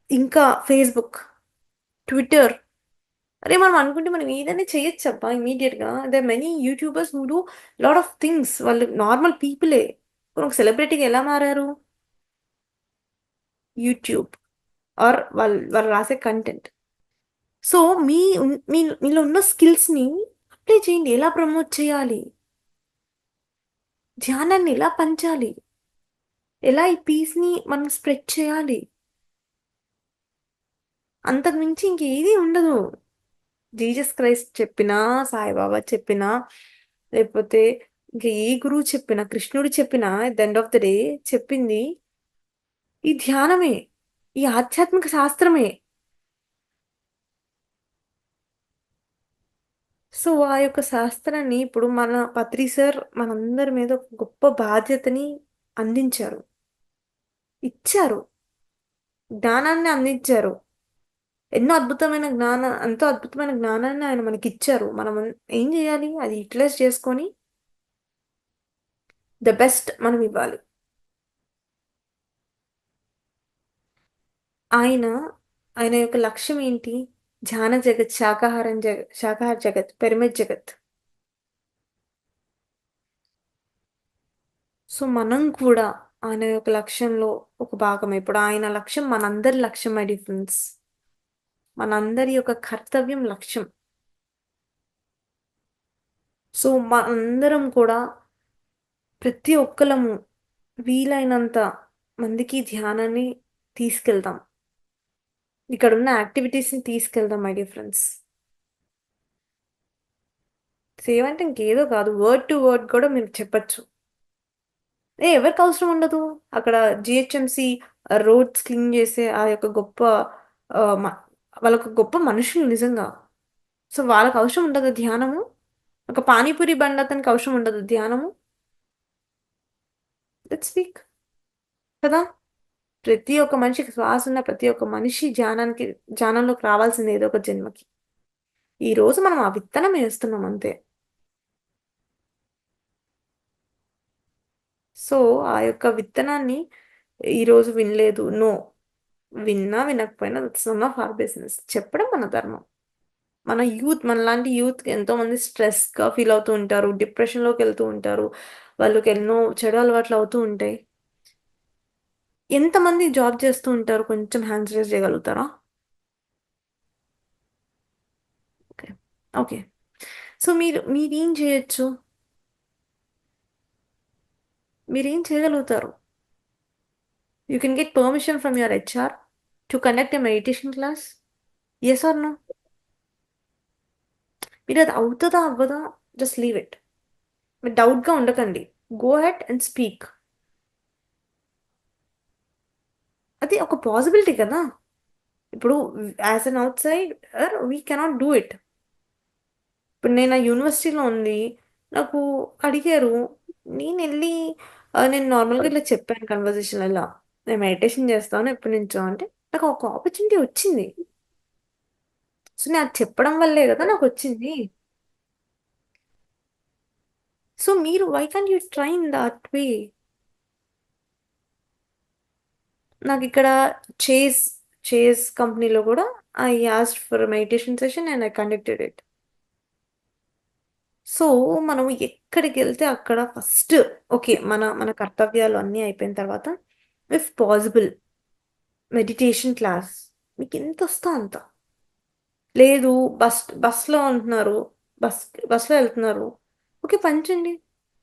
ఇంకా ఫేస్‌బుక్, ట్విట్టర్. అరే! మనం అనుకుంటే మనం ఏదైనా చేయొచ్చబ్బా! ఇమ్మీడియేట్‌గా. There are many YouTubers who do lot of things. వాళ్ళు నార్మల్ పీపులే. ఒక సెలబ్రిటీగా ఎలా మారారు? యూట్యూబ్ వాళ్ళు వాళ్ళు రాసే కంటెంట్. సో, మీ ఉన్ మీ మీలో ఉన్న స్కిల్స్‌ని అప్లై చేయండి. ఎలా ప్రమోట్ చేయాలి? ధ్యానాన్ని ఎలా పంచాలి? ఎలా ఈ పీస్‌ని మనం స్ప్రెడ్ చేయాలి? అంతకు మించి ఇంకేది ఉండదు. జీసస్ క్రైస్ట్ చెప్పినా, సాయిబాబా చెప్పినా, లేకపోతే ఇంక ఏ గురువు చెప్పినా, కృష్ణుడు చెప్పినా at the end of the day చెప్పింది ఈ ధ్యానమే. ఈ ఆధ్యాత్మిక శాస్త్రమే. సో, ఆ యొక్క శాస్త్రాన్ని ఇప్పుడు మన పత్రి సార్ మనందరి మీద ఒక గొప్ప బాధ్యతని అందించారు. ఇచ్చారు. జ్ఞానాన్ని అందించారు. ఎంతో అద్భుతమైన జ్ఞానాన్ని ఆయన మనకిచ్చారు. మనం ఏం జేయాలి? అది యుటిలైజ్ చేసుకొని బెస్ట్ మనం ఇవ్వాలి. ఆయన, ఆయన యొక్క లక్ష్యం ఏంటి? ధ్యాన జగత్, శాకాహార జగత్, పిరమిడ్ జగత్. సో, మనం కూడా ఆయన యొక్క లక్ష్యంలో ఒక భాగమే. ఇప్పుడు ఆయన లక్ష్యం మనందరి లక్ష్యం మై డియర్ ఫ్రెండ్స్. మనందరి యొక్క కర్తవ్యం, లక్ష్యం. సో, మనందరం కూడా ప్రతి ఒక్కళ్ళము వీలైనంత మందికి ధ్యానాన్ని తీసుకెళ్దాం. ఇక్కడున్న యాక్టివిటీస్‌ని తీసుకెళ్దాం మై డియర్ ఫ్రెండ్స్. సేవ్ అంటే ఇంకేదో కాదు. వర్డ్ టు వర్డ్ కూడా మీరు చెప్పొచ్చు. ఎవరికవసరం ఉండదు. అక్కడ జీహెచ్ఎంసీ రోడ్స్ క్లీన్ చేసే ఆ యొక్క గొప్ప ఆహ్, మ వాళ్ళొక గొప్ప మనుషులు నిజంగా. సో, వాళ్ళకవసరం ఉండదా ధ్యానము? ఒక పానీపూరి బండతనికి అవసరం ఉండదా ధ్యానము? లెట్స్ స్పీక్ కదా! ప్రతి ఒక్క మనిషికి శ్వాసున్న ప్రతి ఒక్క మనిషి ధ్యానంలోకి రావాల్సిందే ఏదో ఒక జన్మకి. ఈరోజు మనం ఆ విత్తనం ఏస్తున్నాం అంతే. సో, ఆ యొక్క విత్తనాన్ని ఈరోజు వినలేదు. నో. విన్నా, వినకపోయినా that's none of our business. చెప్పడం మన ధర్మం. మనలాంటి యూత్‌కి ఎంతోమంది స్ట్రెస్‌గా ఫీల్ అవుతూ ఉంటారు. డిప్రెషన్‌లోకెళ్తూ ఉంటారు. వాళ్ళకి ఎన్నో చెడు అలవాట్లు అవుతూ ఉంటాయి. ఎంతమంది జాబ్ చేస్తూ ఉంటారు? కొంచెం హ్యాండ్స్ రైజ్ చేయగలుగుతారా? ఓకే. ఓకే. సో, మీరేం చేయొచ్చు? మీరేం చేయగలుగుతారు? You can get permission from your HR to conduct a meditation class. Yes or no? మీరది అవుతదా? అవ్వదా? Just leave it. మీరు డౌట్‌గా ఉండకండి. Go ahead and speak. అది ఒక పాసిబిలిటీ కదా! ఇప్పుడు as an outsider we cannot do it. ఇప్పుడు నేను ఆ యూనివర్సిటీలో ఉండి నాకు అడిగారు. నేనెళ్ళి నేను నార్మల్‌గా ఇట్లా చెప్పాను కన్వర్జేషన్‌లో ఇలా. నేను మెడిటేషన్ చేస్తాను ఎప్పటినుంచో అంటే నాకు ఒక ఆపర్చునిటీ వచ్చింది. సో, నేను అది చెప్పడం వల్లే గదా నాకొచ్చింది. సో, మీరు why can't you try in that way? నాకిక్కడ చేస్, చేస్ కంపెనీలో గూడా I asked for meditation session and I conducted it. So, మనం ఎక్కడికెళ్తే అక్కడ ఫస్ట్ ఓకే. మన మన కర్తవ్యాలు అన్నీ అయిపోయిన తర్వాత ఇఫ్ పాసిబుల్ మెడిటేషన్ క్లాస్ మీకెంతొస్తే అంత. లేదు బస్‌లో ఉంటున్నారు. బస్ బస్‌లో ఎళ్తున్నారు. ఓకే. పంచండి.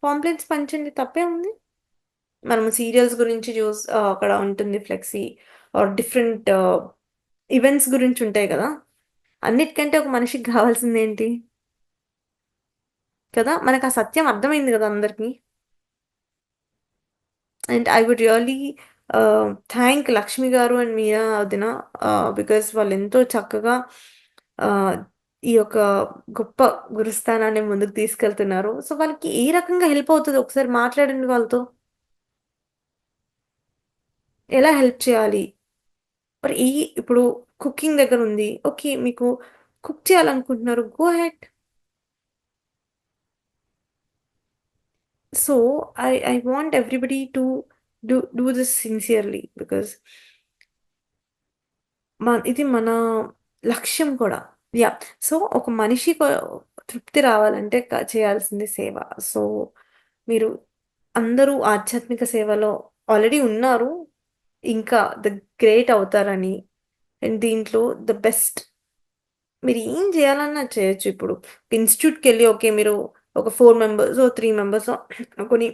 పాంప్లెట్స్ పంచండి. తప్పేముంది? మనం సీరియల్స్ గురించి అక్కడ ఉంటుంది ఫ్లెక్సీ ఆర్ డిఫరెంట్ ఈవెంట్స్ గురించి ఉంటాయి గదా! అన్నిటికంటే ఒక మనిషికి గావాల్సిందేంటి? కదా! మనకా సత్యం అర్థమైంది గదా అందరికి. And I would really thank Lakshmi garu and మీరా వదిన బికాజ్ వాళ్ళెంతో చక్కగా ఆహ్, ఈ యొక్క గొప్ప గురుస్థానాన్ని ముందుకు తీసుకెళ్తున్నారు. సో, వాళ్ళకి ఏ రకంగా హెల్ప్ అవుతదో ఒకసారి మాట్లాడండి వాళ్ళతో. ఎలా హెల్ప్ చేయాలి? మరి ఇప్పుడు కుకింగ్ దగ్గరుంది. ఓకే. మీకు కుక్ చేయాలనుకుంటున్నారు. Go ahead. So, I want everybody to do this sincerely because ఇది మన లక్ష్యం కూడా. యాహ్! సో, ఒక మనిషికి తృప్తి రావాలంటే చేయాల్సింది సేవ. సో, మీరు అందరూ ఆధ్యాత్మిక సేవలో ఆల్రెడీ ఉన్నారు. ఇంకా గ్రేట్ అవుతారని అండ్ దీంట్లో ద బెస్ట్ మీరేం జేయాలన్నా చేయొచ్చు ఇప్పుడు. ఇన్‌స్టిట్యూట్‌కెళ్ళి ఓకే. మీరు ఒక 4 మెంబర్సో, 3 మెంబర్సో కొని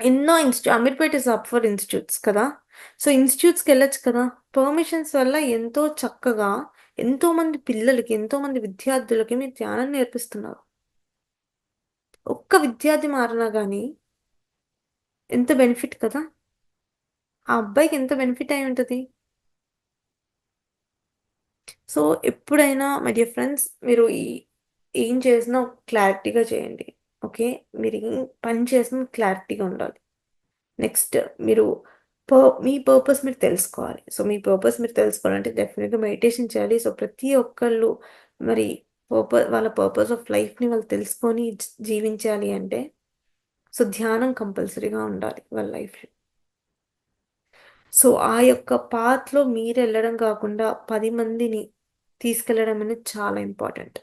ఎన్నో Ameerpet is up for institutes కదా! సో, ఇన్‌స్టిట్యూట్స్‌కెళ్ళొచ్చు కదా! పర్మిషన్స్ వల్ల ఎంతో చక్కగా ఎంతోమంది పిల్లలకి, ఎంతోమంది విద్యార్థులకి మీరు ధ్యానం నేర్పిస్తున్నారు. ఒక్క విద్యార్థి మారినా గాని ఎంత బెనిఫిట్ కదా! ఆ అబ్బాయికి ఎంత బెనిఫిట్ అయి ఉంటది. సో, ఎప్పుడైనా మై డియర్ ఫ్రెండ్స్ మీరు ఏం చేసినా క్లారిటీగా చేయండి. ఓకే. మీరేం పని చేసినా క్లారిటీగా ఉండాలి. నెక్స్ట్ మీరు మీ పర్పస్ మీరు తెలుసుకోవాలి. సో, మీ పర్పస్ మీరు తెలుసుకోవాలంటే డెఫినిట్‌గా మెడిటేషన్ చేయాలి. సో, ప్రతి ఒక్కళ్ళు మరి వాళ్ళ పర్పస్ ఆఫ్ లైఫ్‌ని వాళ్ళు తెలుసుకొని జీవించాలి అంటే సో, ధ్యానం కంపల్సరీగా ఉండాలి వాళ్ళ లైఫ్‌లో. సో, ఆ యొక్క పాత్‌లో మీరెళ్ళడం కాకుండా 10 మందిని తీసుకెళ్లడం అనేది చాలా ఇంపార్టెంట్.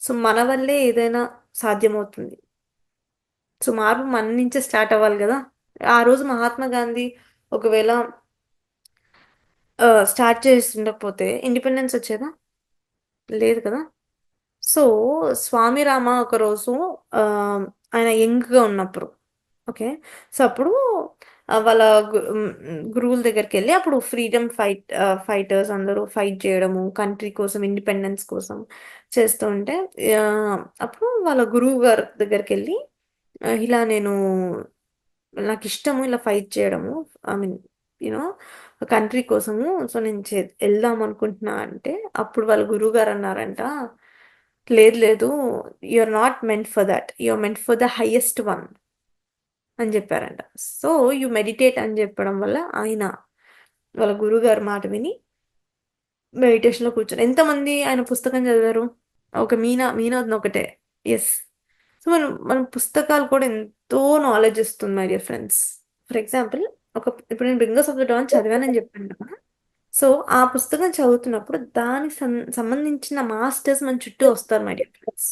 సో, మన వల్లే ఏదైనా సాధ్యమవుతుంది. సో, మార్పు మన నుంచే స్టార్ట్ అవ్వాలి గదా! ఆ రోజు మహాత్మా గాంధీ ఒకవేళ స్టార్ట్ చేసుండకపోతే ఇండిపెండెన్స్ వచ్చేదా? లేదు కదా! సో, స్వామి రామ ఒకరోజు ఆయన యంగ్‌గా ఉన్నప్పుడు ఓకే. సో, అప్పుడు వాళ్ళ గురువుల దగ్గరికెళ్ళి అప్పుడు ఫ్రీడమ్ ఫైటర్స్ అందరూ ఫైట్ చేయడము, కంట్రీ కోసం, ఇండిపెండెన్స్ కోసం చేస్తూ ఉంటే అప్పుడు వాళ్ళ గురువు గారి దగ్గరికెళ్ళి ఇలా నేను నాకిష్టము ఇలా ఫైట్ చేయడము. I mean you know country కోసము. సో, నేను ఎళ్దామనుకుంటున్నా అంటే, అప్పుడు వాళ్ళ గురువుగారన్నారంట, "లేదు, లేదు. You are not meant for that. You are meant for the highest one" అని జెప్పారంట. సో, యూ మెడిటేట్ అని జెప్పడం వల్ల ఆయన వాళ్ళ గురువుగారి మాట విని మెడిటేషన్‌లో కూర్చొని ఎంతమంది ఆయన పుస్తకం చదివారు? ఒక మీనాది ఒకటే. యెస్. సో, మనం పుస్తకాలు కూడా ఎంతో నాలెడ్జ్ ఇస్తుంది my dear friends. For example ఇప్పుడు నేను 'రింగర్స్ ఆఫ్ ద డాన్' చదివానని జెప్పాను కదా! సో, ఆ పుస్తకం చదువుతున్నప్పుడు దానికి సంబంధించిన మాస్టర్స్ మన చుట్టూ వస్తారు my dear friends.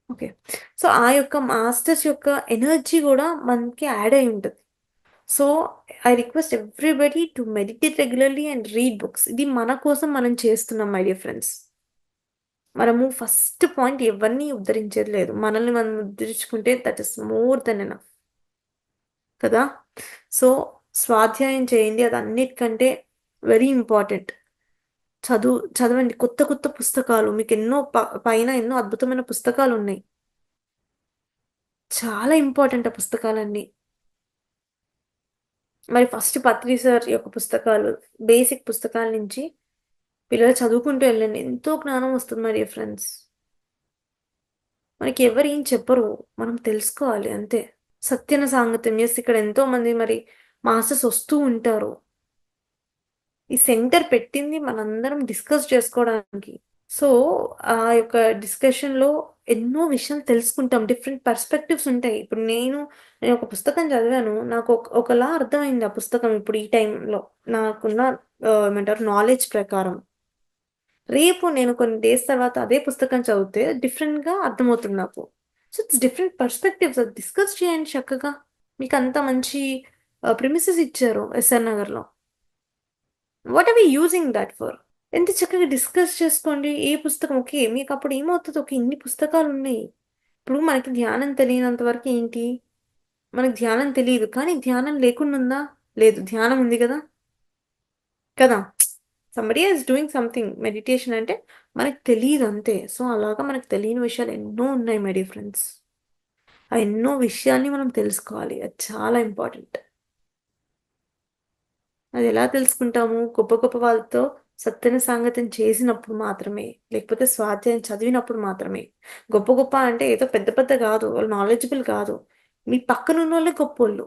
Okay. So, ఆ యొక్క మాస్టర్స్ యొక్క ఎనర్జీ గూడా మనకి యాడ్ అయ్యి ఉంటది. So, I request everybody to meditate regularly and read books. ఇది మన కోసం మనం చేస్తున్నాం మై డియర్ ఫ్రెండ్స్. మనము ఫస్ట్ పాయింట్ ఎవరిని ఉద్ధరించేది లేదు. మనల్ని మనం ఉద్ధరించుకుంటే that is more than enough కదా! సో, స్వాధ్యాయం చేయండి. అది అన్నిటికంటే వెరీ ఇంపార్టెంట్. చదవండి. కొత్త కొత్త పుస్తకాలు మీకెన్నో పైన ఎన్నో అద్భుతమైన పుస్తకాలున్నాయి. చాలా ఇంపార్టెంట్ ఆ పుస్తకాలన్నీ. మరి ఫస్ట్ పత్రి సార్ యొక్క పుస్తకాలు, బేసిక్ పుస్తకాల నుంచి పిల్లలు చదువుకుంటూ వెళ్ళండి. ఎంతో జ్ఞానం వస్తుంది మై డియర్ ఫ్రెండ్స్. మనకి ఎవరు ఏం చెప్పరు. మనం తెలుసుకోవాలి అంతే. సత్యన సాంగత్యం. యెస్ ఇక్కడ ఎంతో మంది మరి మాస్టర్స్ వస్తూ ఉంటారు. ఈ సెంటర్ పెట్టింది మనందరం డిస్కస్ చేసుకోవడానికి. సో, ఆ యొక్క డిస్కషన్‌లో ఎన్నో విషయాలు తెలుసుకుంటాం. డిఫరెంట్ పర్స్పెక్టివ్స్ ఉంటాయి. ఇప్పుడు నేను ఒక పుస్తకం చదివాను. నాకు ఒకలా అర్థమైంది ఆ పుస్తకం ఇప్పుడు ఈ టైంలో. నాకున్న ఏమంటారు నాలెడ్జ్ ప్రకారం. రేపు నేను కొన్ని డేస్ తర్వాత అదే పుస్తకం చదివితే డిఫరెంట్‌గా అర్థమవుతుంది నాకు. సో, ఇట్స్ డిఫరెంట్ పర్స్పెక్టివ్స్ అది డిస్కస్ చేయండి చక్కగా. మీకంత మంచి ప్రిమిసెస్ ఇచ్చారు ఎస్ఆర్ నగర్‌లో. What are we using that for? ఎంత చక్కగా డిస్కస్ చేసుకోండి. ఏ పుస్తకం ఓకే. మీకప్పుడు ఏమవుతది ఓకే. ఇన్ని పుస్తకాలున్నాయి. ఇప్పుడు మనకి ధ్యానం తెలియనంత వరకు ఏంటి? మనకు ధ్యానం తెలీదు. కానీ ధ్యానం లేకుండా ఉందా? లేదు. ధ్యానం ఉంది గదా! కదా! Somebody is doing something meditation అంటే మనకు తెలీదు అంతే. సో, అలాగా మనకు తెలియని విషయాలు ఎన్నో ఉన్నాయి మై డియర్ ఫ్రెండ్స్. ఆ ఎన్నో విషయాల్ని మనం తెలుసుకోవాలి. అది చాలా ఇంపార్టెంట్. అదెలా తెలుసుకుంటాము? గొప్ప గొప్ప వాళ్ళతో సత్యన సాంగత్యం చేసినప్పుడు మాత్రమే. లేకపోతే స్వాధ్యాయం చదివినప్పుడు మాత్రమే. గొప్ప గొప్ప అంటే ఏదో పెద్ద పెద్ద గాదు. వాళ్ళు నాలెడ్జబుల్ కాదు. మీ పక్కనున్నోళ్ళే గొప్పోళ్ళు.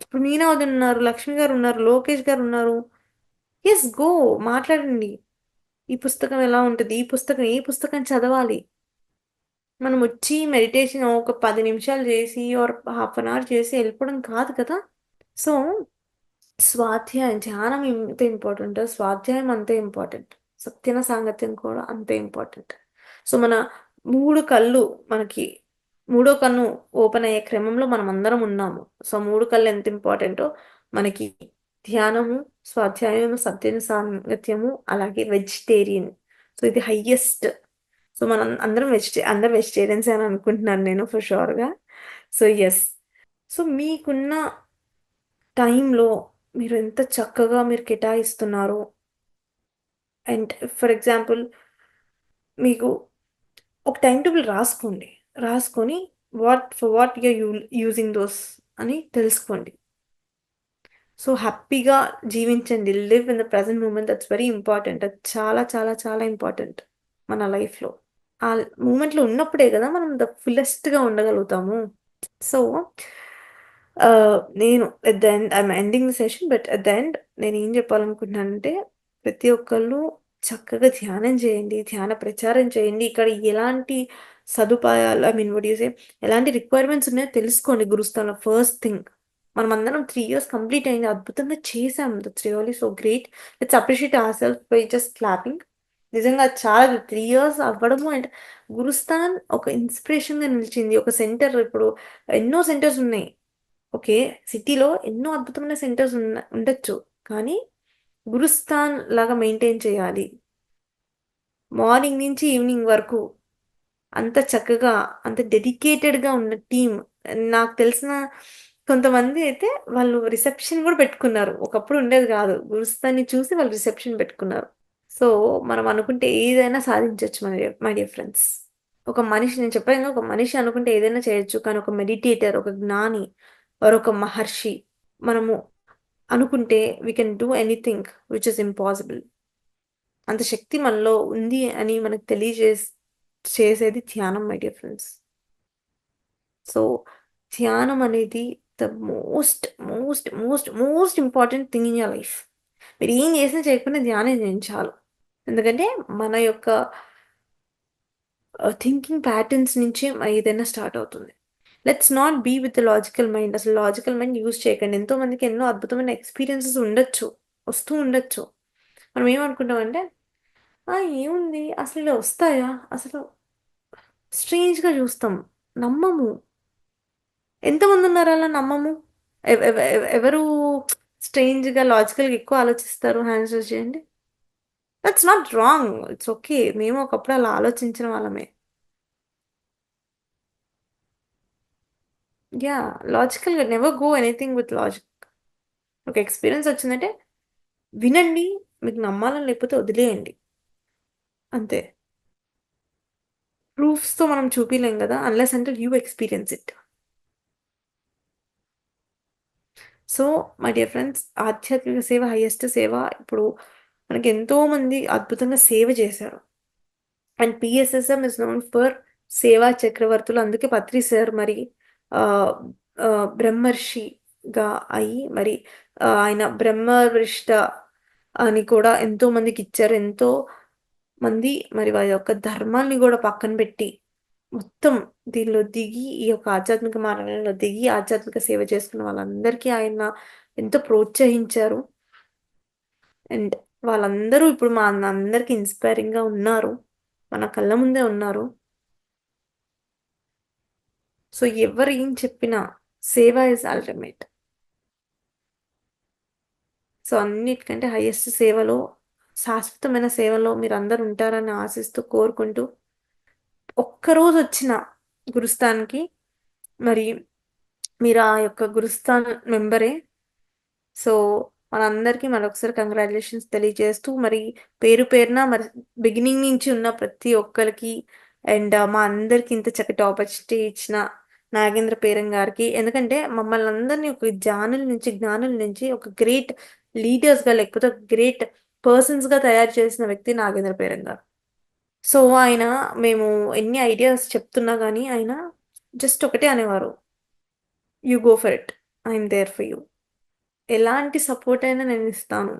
ఇప్పుడు మీనావదున్నారు, లక్ష్మి గారున్నారు, లోకేష్ గారున్నారు. యెస్ గో మాట్లాడండి. ఈ పుస్తకం ఎలా ఉంటది? ఏ పుస్తకం చదవాలి? మనమొచ్చి మెడిటేషన్ ఒక 10 నిమిషాలు జేసి హాఫ్ అన్ అవర్ చేసి ఎళ్ళిపోవడం కాదు కదా! సో స్వాధ్యాయం, ధ్యానం ఎంత ఇంపార్టెంటో స్వాధ్యాయం అంతే ఇంపార్టెంట్. సత్యన సాంగత్యం కూడా అంతే ఇంపార్టెంట్. సో, మన 3 కళ్ళు మనకి మూడో కన్ను ఓపెన్ అయ్యే క్రమంలో మనమందరం ఉన్నాము. సో, 3 కళ్ళు ఎంత ఇంపార్టెంటో మనకి ధ్యానము, స్వాధ్యాయము, సద్యన సాంగత్యము, అలాగే వెజిటేరియన్. సో, ఇది హైయెస్ట్. సో, మనం అందరూ వెజిటేరియన్సే అని అనుకుంటున్నాను నేను ఫర్ ష్యూర్‌గా. So, yes. సో, మీకున్న టైంలో మీరెంత చక్కగా మీరు కేటాయిస్తున్నారో అండ్ ఫర్ ఎగ్జాంపుల్ మీకు ఒక టైమ్ టేబుల్ రాసుకోండి. రాసుకొని what you are using those అని తెలుసుకోండి. సో, హ్యాపీగా జీవించండి. Live in the present moment that's very important. అది చాలా చాలా చాలా ఇంపార్టెంట్ మన లైఫ్‌లో. ఆ మూమెంట్‌లో ఉన్నప్పుడే గదా! మనం ద ఫుల్లెస్ట్‌గా ఉండగలుగుతాము. సో, నేను at the end I'm ending the session. But at the end నేనేం జెప్పాలనుకుంటున్నానంటే, ప్రతి ఒక్కళ్ళు చక్కగా ధ్యానం జేయండి. ధ్యాన ప్రచారం చేయండి. ఇక్కడ ఎలాంటి సదుపాయాలు I mean what you say ఎలాంటి రిక్వైర్మెంట్స్ ఉన్నాయో తెలుసుకోండి గురుస్థానంలో ఫస్ట్ థింగ్. మనమందరం 3 ఇయర్స్ కంప్లీట్ అయింది. అద్భుతంగా చేసాం. That's really so great. Let's appreciate hour by just clapping. నిజంగా అది చాలా 3 ఇయర్స్ అవ్వడము అండ్ గురుస్థాన్ ఒక ఇన్‌స్పిరేషన్‌గా నిలిచింది. ఒక సెంటర్ ఇప్పుడు ఎన్నో సెంటర్స్ ఉన్నాయి. ఓకే. సిటీలో ఎన్నో అద్భుతమైన సెంటర్స్ ఉండొచ్చు. కానీ గురుస్థాన్ లాగా మెయింటైన్ చేయాలి. మార్నింగ్ నుంచి ఈవినింగ్ వరకు అంత చక్కగా, అంత డెడికేటెడ్‌గా ఉన్న టీమ్. నాకు తెలిసిన కొంతమంది అయితే వాళ్ళు రిసెప్షన్ గూడా పెట్టుకున్నారు. ఒకప్పుడు ఉండేది గాదు. గురుస్థాన్‌ని చూసి వాళ్ళు రిసెప్షన్ పెట్టుకున్నారు. సో, మనం అనుకుంటే ఏదైనా సాధించొచ్చు మై డియర్ ఫ్రెండ్స్. ఒక మనిషి నేను చెప్పాను కదా! ఒక మనిషి అనుకుంటే ఏదైనా చేయొచ్చు. కానీ ఒక మెడిటేటర్, ఒక జ్ఞాని ఆర్ ఒక మహర్షి మనము అనుకుంటే we can do anything which is impossible. అంత శక్తి మనలో ఉంది అని మనకు చేసేది ధ్యానం మై డియర్ ఫ్రెండ్స్. సో, ధ్యానం అనేది the most important thing in your life. మీరేం చేసినా చేయకపోయినా ధ్యానం చేయండి చాలు. ఎందుకంటే మన యొక్క థింకింగ్ ప్యాటర్న్స్ నుంచే ఏదైనా స్టార్ట్ అవుతుంది. Let's not be with logical mind. అసలు లాజికల్ మైండ్ యూజ్ చేయకండి. ఎంతో మందికి ఎన్నో అద్భుతమైన ఎక్స్‌పీరియన్సెస్ ఉండొచ్చు. వస్తూ ఉండొచ్చు. మనం ఏమనుకుంటామంటే, ఆ! ఏముంది అసలు ఇలా వస్తాయా? అసలు స్ట్రేంజ్‌గా చూస్తాం. నమ్మము. ఎంతమందున్నారు అలా నమ్మము? ఎవ్ ఎవ్ ఎవ్ ఎవరు స్ట్రేంజ్‌గా, లాజికల్‌గా ఎక్కువ ఆలోచిస్తారు? హ్యాండ్స్ రైజ్ చేయండి. That's not wrong. It's okay. మేము ఒకప్పుడు అలా ఆలోచించిన వాళ్ళమే. యాహ్! లాజికల్‌గా never go anything with logic. ఒక ఎక్స్‌పీరియన్స్ వచ్చిందంటే వినండి. మీకు నమ్మాలని లేకపోతే వదిలేయండి. అంతే. ప్రూఫ్స్‌తో మనం చూపియలేం గదా! Unless until you experience it. So, my dear friends, ఆధ్యాత్మిక సేవ హైయెస్ట్ సేవ. ఇప్పుడు మనకెంతోమంది అద్భుతంగా సేవ చేశారు. అండ్ పీఎస్ఎస్ఎం ఇస్ నోన్ ఫర్ సేవా చక్రవర్తులు. అందుకే పత్రి సార్ మరి ఆహ్, బ్రహ్మర్షిగా అయ్యి మరి ఆయన బ్రహ్మరిష్ట అని కూడా ఎంతో మందికిచ్చారు. ఎంతో మంది మరి వారి యొక్క ధర్మాన్ని గూడా పక్కన బెట్టి, మొత్తం దీనిలో దిగి, ఈ యొక్క ఆధ్యాత్మిక మార్గంలో దిగి, ఆధ్యాత్మిక సేవ చేసుకున్న వాళ్ళందరికీ ఆయన ఎంతో ప్రోత్సహించారు. అండ్ వాళ్ళందరూ ఇప్పుడు అందరికి ఇన్‌స్పైరింగ్‌గా ఉన్నారు. మన కళ్ళ ముందే ఉన్నారు. సో, ఎవరు ఏం చెప్పినా సేవ ఈజ్ అల్టిమేట్. సో, అన్నిటికంటే హైయెస్ట్ సేవలో, శాశ్వతమైన సేవలో మీరందరూ ఉంటారని ఆశిస్తూ, కోరుకుంటూ, ఒక్కరోజొచ్చిన గురుస్థాన్‌కి మరి మీరు ఆ యొక్క గురుస్థాన్ మెంబరే. సో, మనందరికీ మరొకసారి కంగ్రాచ్యులేషన్స్ తెలియజేస్తూ, మరి పేరు పేరున మరి బిగినింగ్ నుంచి ఉన్న ప్రతి ఒక్కళ్ళకి అండ్ మా అందరికి ఇంత చక్కటి ఆపర్చునిటీ ఇచ్చిన నాగేంద్ర పేరం గారికి. ఎందుకంటే మమ్మల్ని అందరిని ఒక జ్ఞానుల నుంచి ఒక గ్రేట్ లీడర్స్‌గా లేకపోతే ఒక గ్రేట్ పర్సన్స్‌గా తయారు చేసిన వ్యక్తి నాగేంద్ర పేరం గారు. సో, మేము ఎన్ని ఐడియాస్ చెప్తున్నా గాని ఆయన జస్ట్ ఒకటే అనేవారు. "You go for it. I am there for you." ఎలాంటి సపోర్ట్ అయినా నేనిస్తాను.